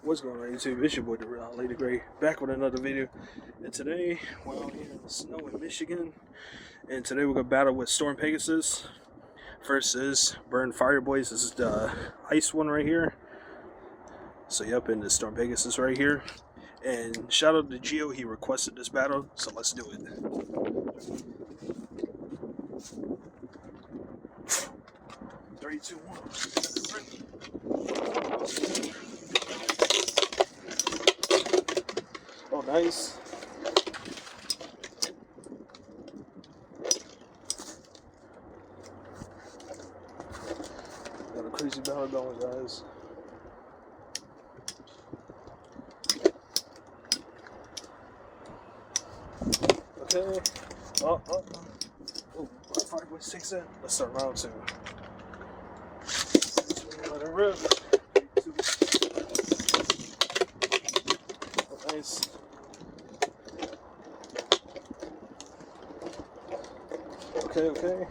What's going on YouTube? It's your boy, the Lady Gray, back with another video. And today, we're out here in the snow in Michigan. And today we're going to battle with Storm Pegasus. First is Burn Fire Boys. This is the ice one right here. So yep, and the Storm Pegasus right here. And shout out to Geo, he requested this battle, so let's do it. 3, 2, 1. Oh, nice. Got a crazy battle going, guys. Okay. Oh, Fire Boys takes it. Let's start round 2. Let it rip. 2. Oh, nice. Okay.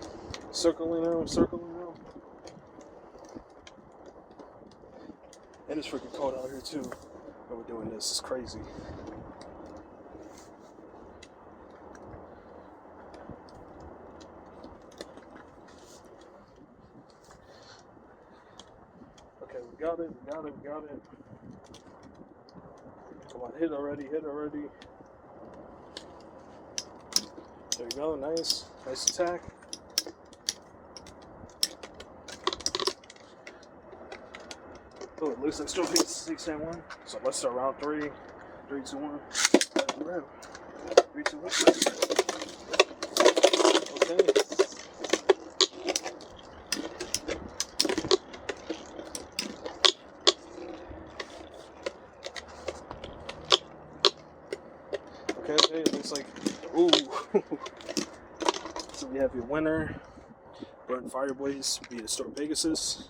Circling now. And it's freaking cold out here too. When we're doing this, it's crazy. Okay, we got it. Come on, hit already. There you go, nice attack. Oh, it looks like still beats 6 and 1. So let's start round 3. 3, 2, 1. 3, 2, 1. Okay. Okay, it looks like, ooh. So we have your winner, Burn Fire Boys, being Storm Pegasus.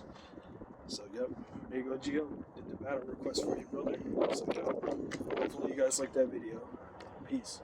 So yep, there you go, Gio. Did the battle request for you, brother. So yep, hopefully you guys like that video. Peace.